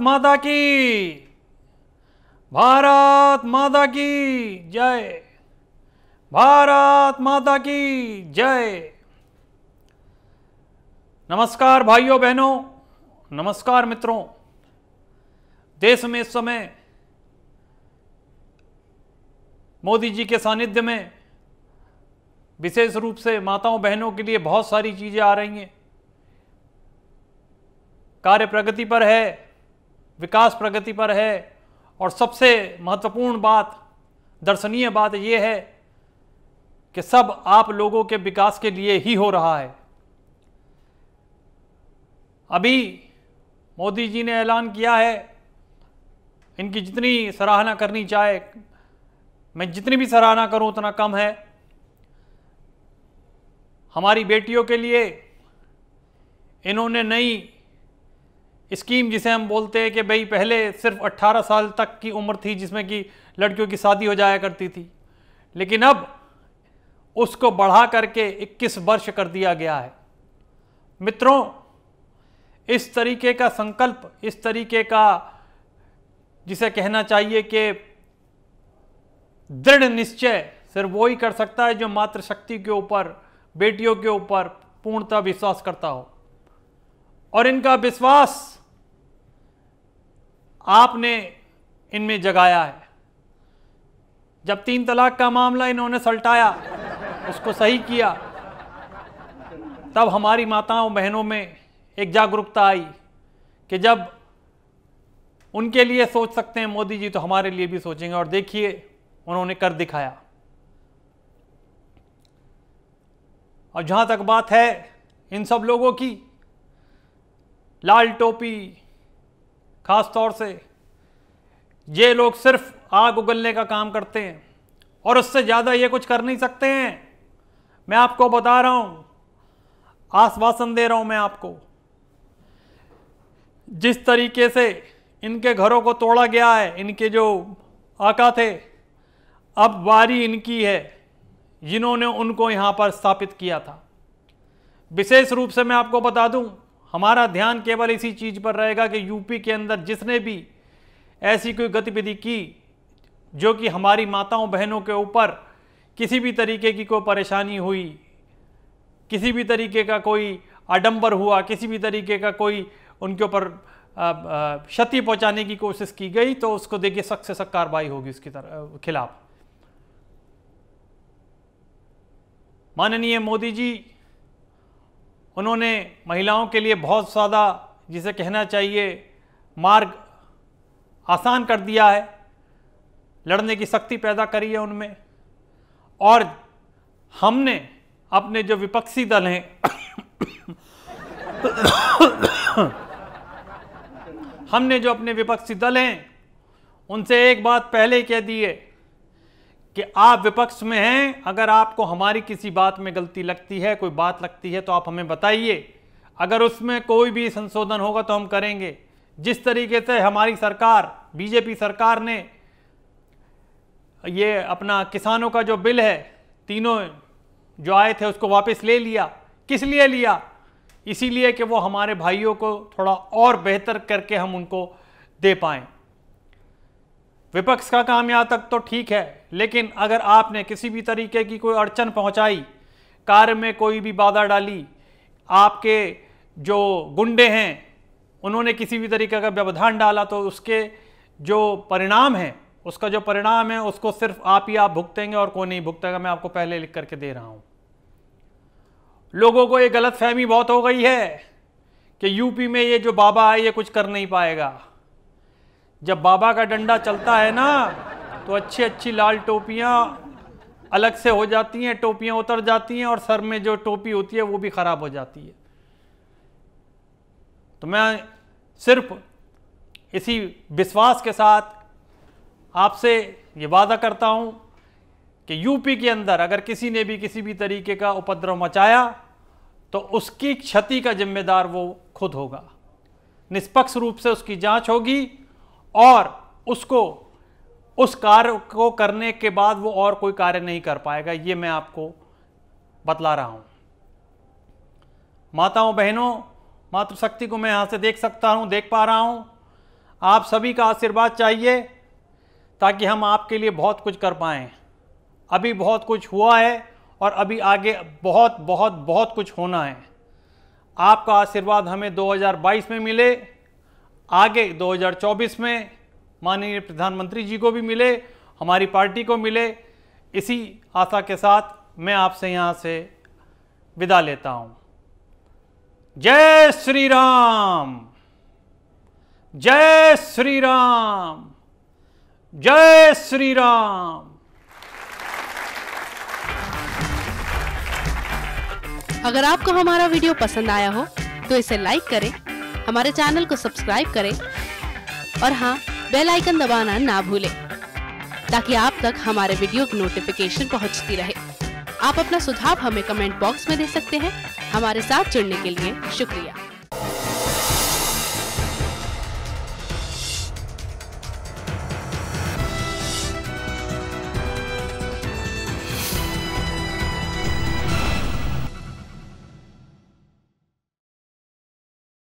माता की, भारत माता की जय, भारत माता की जय। नमस्कार भाइयों बहनों, नमस्कार मित्रों। देश में इस समय मोदी जी के सानिध्य में विशेष रूप से माताओं बहनों के लिए बहुत सारी चीजें आ रही हैं। कार्य प्रगति पर है, विकास प्रगति पर है, और सबसे महत्वपूर्ण बात, दर्शनीय बात यह है कि सब आप लोगों के विकास के लिए ही हो रहा है। अभी मोदी जी ने ऐलान किया है, इनकी जितनी सराहना करनी चाहे, मैं जितनी भी सराहना करूं उतना कम है। हमारी बेटियों के लिए इन्होंने नई स्कीम, जिसे हम बोलते हैं कि भाई पहले सिर्फ 18 साल तक की उम्र थी जिसमें कि लड़कियों की शादी हो जाया करती थी, लेकिन अब उसको बढ़ा करके 21 वर्ष कर दिया गया है। मित्रों, इस तरीके का संकल्प, इस तरीके का जिसे कहना चाहिए कि दृढ़ निश्चय सिर्फ वो ही कर सकता है जो मातृशक्ति के ऊपर, बेटियों के ऊपर पूर्णतः विश्वास करता हो। और इनका विश्वास आपने इनमें जगाया है। जब 3 तलाक का मामला इन्होंने सलटाया, उसको सही किया, तब हमारी माताओं बहनों में एक जागरूकता आई कि जब उनके लिए सोच सकते हैं मोदी जी, तो हमारे लिए भी सोचेंगे। और देखिए, उन्होंने कर दिखाया। और जहां तक बात है इन सब लोगों की, लाल टोपी खास तौर से, ये लोग सिर्फ आग उगलने का काम करते हैं और उससे ज़्यादा ये कुछ कर नहीं सकते हैं। मैं आपको बता रहा हूं, आश्वासन दे रहा हूं मैं आपको, जिस तरीके से इनके घरों को तोड़ा गया है, इनके जो आका थे, अब बारी इनकी है जिन्होंने उनको यहां पर स्थापित किया था। विशेष रूप से मैं आपको बता दूं, हमारा ध्यान केवल इसी चीज पर रहेगा कि यूपी के अंदर जिसने भी ऐसी कोई गतिविधि की जो कि हमारी माताओं बहनों के ऊपर किसी भी तरीके की कोई परेशानी हुई, किसी भी तरीके का कोई आडंबर हुआ, किसी भी तरीके का कोई उनके ऊपर क्षति पहुंचाने की कोशिश की गई, तो उसको देखिए सख्त से सख्त कार्रवाई होगी उसकी खिलाफ। माननीय मोदी जी, उन्होंने महिलाओं के लिए बहुत ज़्यादा, जिसे कहना चाहिए, मार्ग आसान कर दिया है, लड़ने की शक्ति पैदा करी है उनमें। और हमने अपने जो विपक्षी दल हैं हमने जो अपने विपक्षी दल हैं उनसे एक बात पहले ही कह दी है कि आप विपक्ष में हैं, अगर आपको हमारी किसी बात में गलती लगती है, कोई बात लगती है, तो आप हमें बताइए। अगर उसमें कोई भी संशोधन होगा तो हम करेंगे। जिस तरीके से हमारी सरकार, बीजेपी सरकार ने ये अपना किसानों का जो बिल है, तीनों जो आए थे उसको वापस ले लिया। किस लिए लिया? इसीलिए कि वो हमारे भाइयों को थोड़ा और बेहतर करके हम उनको दे पाएं। विपक्ष का काम यहाँ तक तो ठीक है, लेकिन अगर आपने किसी भी तरीके की कोई अड़चन पहुंचाई, कार्य में कोई भी बाधा डाली, आपके जो गुंडे हैं उन्होंने किसी भी तरीके का व्यवधान डाला, तो उसके जो परिणाम है, उसका जो परिणाम है उसको सिर्फ आप ही आप भुगतेंगे और कोई नहीं भुगतेगा। मैं आपको पहले लिख करके दे रहा हूं। लोगों को ये गलतफहमी बहुत हो गई है कि यूपी में ये जो बाबा है ये कुछ कर नहीं पाएगा। जब बाबा का डंडा चलता है ना, तो अच्छी अच्छी लाल टोपियां अलग से हो जाती हैं, टोपियां उतर जाती हैं और सर में जो टोपी होती है वो भी खराब हो जाती है। तो मैं सिर्फ इसी विश्वास के साथ आपसे ये वादा करता हूं कि यूपी के अंदर अगर किसी ने भी किसी भी तरीके का उपद्रव मचाया तो उसकी क्षति का जिम्मेदार वो खुद होगा। निष्पक्ष रूप से उसकी जांच होगी और उसको उस कार्य को करने के बाद वो और कोई कार्य नहीं कर पाएगा। ये मैं आपको बतला रहा हूं। माताओं बहनों, मातृशक्ति को मैं यहां से देख सकता हूं, देख पा रहा हूं। आप सभी का आशीर्वाद चाहिए ताकि हम आपके लिए बहुत कुछ कर पाएँ। अभी बहुत कुछ हुआ है और अभी आगे बहुत बहुत बहुत कुछ होना है। आपका आशीर्वाद हमें 2022 में मिले, आगे 2024 में माननीय प्रधानमंत्री जी को भी मिले, हमारी पार्टी को मिले। इसी आशा के साथ मैं आपसे यहाँ से विदा लेता हूँ। जय श्री राम, जय श्री राम, जय श्री राम। अगर आपको हमारा वीडियो पसंद आया हो तो इसे लाइक करें, हमारे चैनल को सब्सक्राइब करें और हाँ, बेल आइकन दबाना ना भूलें ताकि आप तक हमारे वीडियो की नोटिफिकेशन पहुंचती रहे। आप अपना सुझाव हमें कमेंट बॉक्स में दे सकते हैं। हमारे साथ जुड़ने के लिए शुक्रिया।